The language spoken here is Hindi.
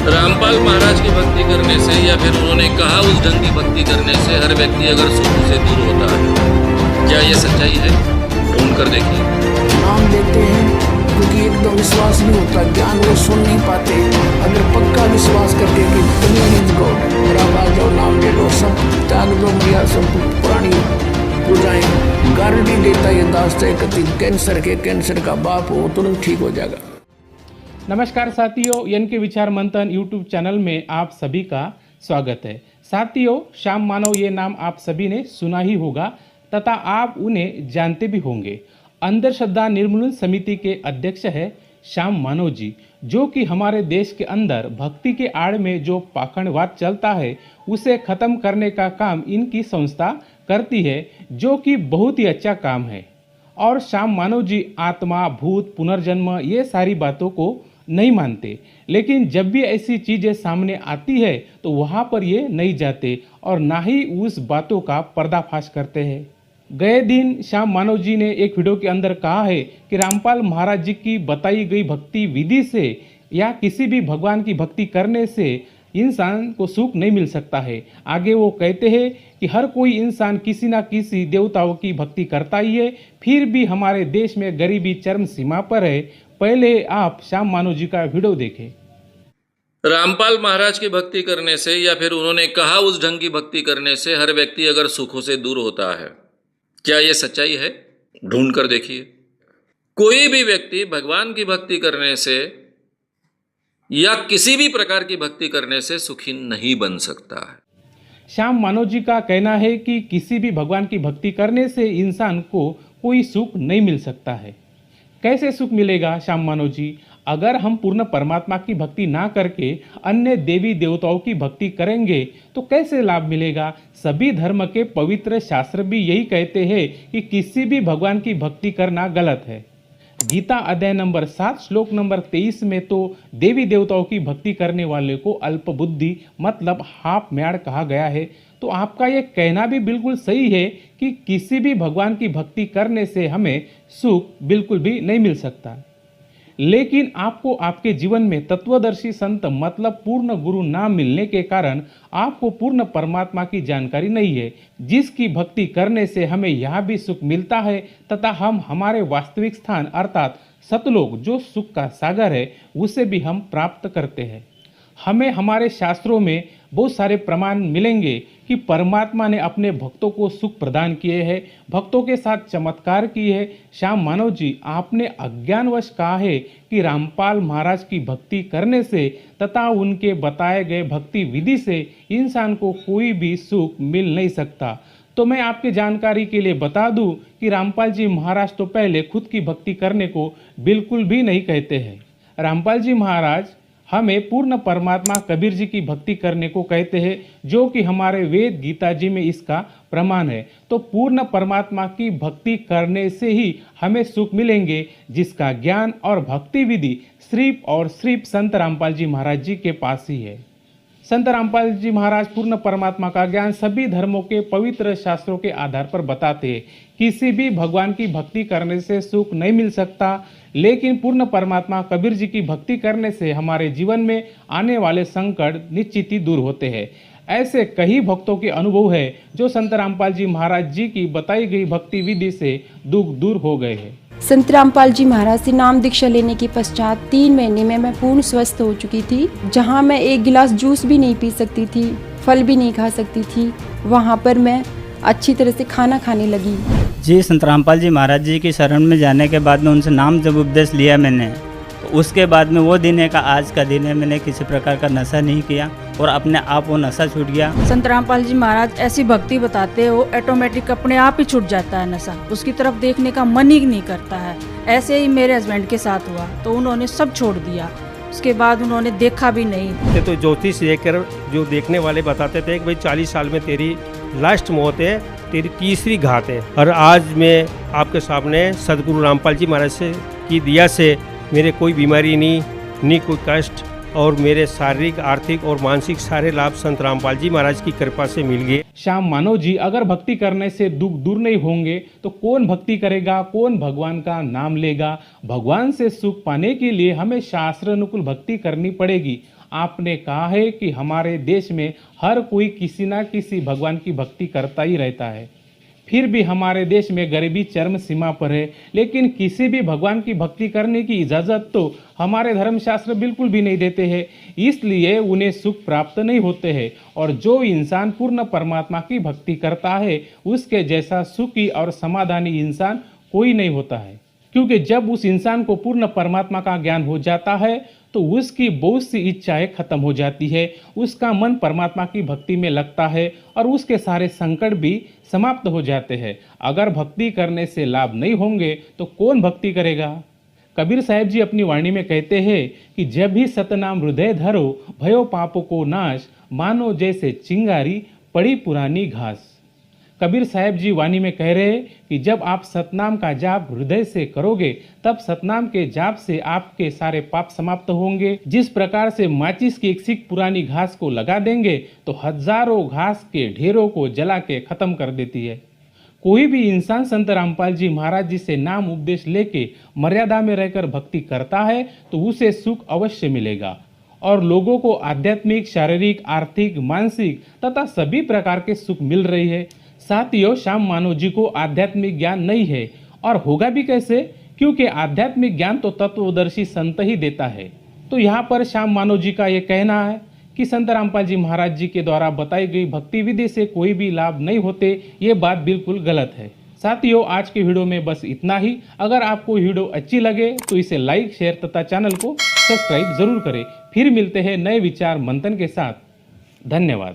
रामपाल महाराज की भक्ति करने से या फिर उन्होंने कहा उस ढंग की भक्ति करने से हर व्यक्ति अगर सुख से दूर होता है, क्या ये सच्चाई है? ढूंढ कर देखिए। नाम लेते हैं क्योंकि एकदम विश्वास नहीं होता, ज्ञान वो सुन नहीं पाते। अगर पक्का विश्वास करके कि बलिदान इज गॉड, राम आ जाओ, नाम ले लो, सब त्याग दो, मरिया सब पुरानी पूजाएं गारंटी देता ये दास है कि कैंसर का बाप हो तुरंत ठीक हो जाएगा। नमस्कार साथियों, एन के विचार मंथन यूट्यूब चैनल में आप सभी का स्वागत है। साथियों, श्याम मानव ये नाम आप सभी ने सुना ही होगा तथा आप उन्हें जानते भी होंगे। अंधश्रद्धा निर्मूलन समिति के अध्यक्ष है श्याम मानव जी, जो कि हमारे देश के अंदर भक्ति के आड़ में जो पाखंडवाद चलता है उसे खत्म करने का काम इनकी संस्था करती है, जो कि बहुत ही अच्छा काम है। और श्याम मानव जी आत्मा, भूत, पुनर्जन्म ये सारी बातों को नहीं मानते, लेकिन जब भी ऐसी चीज़ें सामने आती है तो वहाँ पर ये नहीं जाते और ना ही उस बातों का पर्दाफाश करते हैं। गए दिन श्याम मानव जी ने एक वीडियो के अंदर कहा है कि रामपाल महाराज जी की बताई गई भक्ति विधि से या किसी भी भगवान की भक्ति करने से इंसान को सुख नहीं मिल सकता है। आगे वो कहते हैं कि हर कोई इंसान किसी ना किसी देवताओं की भक्ति करता ही है, फिर भी हमारे देश में गरीबी चरम सीमा पर है। पहले आप श्याम मानव जी का वीडियो देखें। रामपाल महाराज की भक्ति करने से या फिर उन्होंने कहा उस ढंग की भक्ति करने से हर व्यक्ति अगर सुखों से दूर होता है, क्या ये सच्चाई है? ढूंढ कर देखिए। कोई भी व्यक्ति भगवान की भक्ति करने से या किसी भी प्रकार की भक्ति करने से सुखी नहीं बन सकता है। श्याम मानव जी का कहना है कि किसी भी भगवान की भक्ति करने से इंसान को कोई सुख नहीं मिल सकता है। कैसे सुख मिलेगा श्याम मानव जी? अगर हम पूर्ण परमात्मा की भक्ति ना करके अन्य देवी देवताओं की भक्ति करेंगे तो कैसे लाभ मिलेगा? सभी धर्म के पवित्र शास्त्र भी यही कहते हैं कि किसी भी भगवान की भक्ति करना गलत है। गीता अध्याय नंबर 7 श्लोक नंबर 23 में तो देवी देवताओं की भक्ति करने वाले को अल्प बुद्धि मतलब हाफ म्याड़ कहा गया है। तो आपका ये कहना भी बिल्कुल सही है कि किसी भी भगवान की भक्ति करने से हमें सुख बिल्कुल भी नहीं मिल सकता। लेकिन आपको आपके जीवन में तत्वदर्शी संत मतलब पूर्ण गुरु ना मिलने के कारण आपको पूर्ण परमात्मा की जानकारी नहीं है, जिसकी भक्ति करने से हमें यहाँ भी सुख मिलता है तथा हम हमारे वास्तविक स्थान अर्थात सतलोक जो सुख का सागर है उसे भी हम प्राप्त करते हैं। हमें हमारे शास्त्रों में बहुत सारे प्रमाण मिलेंगे कि परमात्मा ने अपने भक्तों को सुख प्रदान किए हैं, भक्तों के साथ चमत्कार किए हैं। श्याम मानव जी, आपने अज्ञानवश कहा है कि रामपाल महाराज की भक्ति करने से तथा उनके बताए गए भक्ति विधि से इंसान को कोई भी सुख मिल नहीं सकता। तो मैं आपके जानकारी के लिए बता दूं कि रामपाल जी महाराज तो पहले खुद की भक्ति करने को बिल्कुल भी नहीं कहते हैं। रामपाल जी महाराज हमें पूर्ण परमात्मा कबीर जी की भक्ति करने को कहते हैं, जो कि हमारे वेद गीता जी में इसका प्रमाण है। तो पूर्ण परमात्मा की भक्ति करने से ही हमें सुख मिलेंगे, जिसका ज्ञान और भक्ति विधि सिर्फ और सिर्फ संत रामपाल जी महाराज जी के पास ही है। संत रामपाल जी महाराज पूर्ण परमात्मा का ज्ञान सभी धर्मों के पवित्र शास्त्रों के आधार पर बताते हैं। किसी भी भगवान की भक्ति करने से सुख नहीं मिल सकता, लेकिन पूर्ण परमात्मा कबीर जी की भक्ति करने से हमारे जीवन में आने वाले संकट निश्चित ही दूर होते हैं। ऐसे कई भक्तों के अनुभव है जो संत रामपाल जी महाराज जी की बताई गई भक्ति विधि से दुख दूर हो गए हैं। संत रामपाल जी महाराज से नाम दीक्षा लेने के पश्चात 3 महीने में मैं पूर्ण स्वस्थ हो चुकी थी। जहां मैं एक गिलास जूस भी नहीं पी सकती थी, फल भी नहीं खा सकती थी, वहां पर मैं अच्छी तरह से खाना खाने लगी। जी, संत रामपाल जी महाराज जी की शरण में जाने के बाद में उनसे नाम जब उपदेश लिया मैंने, तो उसके बाद में वो दिन है का आज का दिन है। मैंने किसी प्रकार का नशा नहीं किया और अपने आप वो नशा छूट गया। संत रामपाल जी महाराज ऐसी भक्ति बताते हो, ऑटोमेटिक अपने आप ही छूट जाता है नशा, उसकी तरफ देखने का मन ही नहीं करता है। ऐसे ही मेरे हस्बैंड के साथ हुआ, तो उन्होंने सब छोड़ दिया। उसके बाद उन्होंने देखा भी नहीं। तो ज्योतिष देखकर जो देखने वाले बताते थे कि भाई 40 साल में तेरी लास्ट मौत है, तेरी तीसरी घात है। और आज मैं आपके सामने सदगुरु रामपाल जी महाराज से की दिया से मेरे कोई बीमारी नहीं कोई कष्ट, और मेरे शारीरिक, आर्थिक और मानसिक सारे लाभ संत रामपाल जी महाराज की कृपा से मिल गए। श्याम मानव जी, अगर भक्ति करने से दुख दूर नहीं होंगे तो कौन भक्ति करेगा, कौन भगवान का नाम लेगा? भगवान से सुख पाने के लिए हमें शास्त्र अनुकूल भक्ति करनी पड़ेगी। आपने कहा है कि हमारे देश में हर कोई किसी ना किसी भगवान की भक्ति करता ही रहता है, फिर भी हमारे देश में गरीबी चरम सीमा पर है, लेकिन किसी भी भगवान की भक्ति करने की इजाज़त तो हमारे धर्मशास्त्र बिल्कुल भी नहीं देते हैं, इसलिए उन्हें सुख प्राप्त नहीं होते हैं। और जो इंसान पूर्ण परमात्मा की भक्ति करता है उसके जैसा सुखी और समाधानी इंसान कोई नहीं होता है, क्योंकि जब उस इंसान को पूर्ण परमात्मा का ज्ञान हो जाता है तो उसकी बहुत सी इच्छाएं खत्म हो जाती है, उसका मन परमात्मा की भक्ति में लगता है और उसके सारे संकट भी समाप्त हो जाते हैं। अगर भक्ति करने से लाभ नहीं होंगे तो कौन भक्ति करेगा? कबीर साहब जी अपनी वाणी में कहते हैं कि जब भी सतनाम हृदय धरो भयो पापों को नाश, मानो जैसे चिंगारी पड़ी पुरानी घास। कबीर साहब जी वाणी में कह रहे हैं कि जब आप सतनाम का जाप हृदय से करोगे तब सतनाम के जाप से आपके सारे पाप समाप्त होंगे। जिस प्रकार से माचिस की एक सीख पुरानी घास को लगा देंगे तो हजारों घास के ढेरों को जला के खत्म कर देती है। कोई भी इंसान संत रामपाल जी महाराज जी से नाम उपदेश लेके मर्यादा में रहकर भक्ति करता है तो उसे सुख अवश्य मिलेगा और लोगों को आध्यात्मिक, शारीरिक, आर्थिक, मानसिक तथा सभी प्रकार के सुख मिल रही है। साथियों, श्याम मानव जी को आध्यात्मिक ज्ञान नहीं है और होगा भी कैसे, क्योंकि आध्यात्मिक ज्ञान तो तत्वदर्शी संत ही देता है। तो यहाँ पर श्याम मानव जी का ये कहना है कि संत रामपाल जी महाराज जी के द्वारा बताई गई भक्ति विधि से कोई भी लाभ नहीं होते, ये बात बिल्कुल गलत है। साथियों, आज के वीडियो में बस इतना ही। अगर आपको वीडियो अच्छी लगे तो इसे लाइक, शेयर तथा चैनल को सब्सक्राइब जरूर करें। फिर मिलते हैं नए विचार मंथन के साथ। धन्यवाद।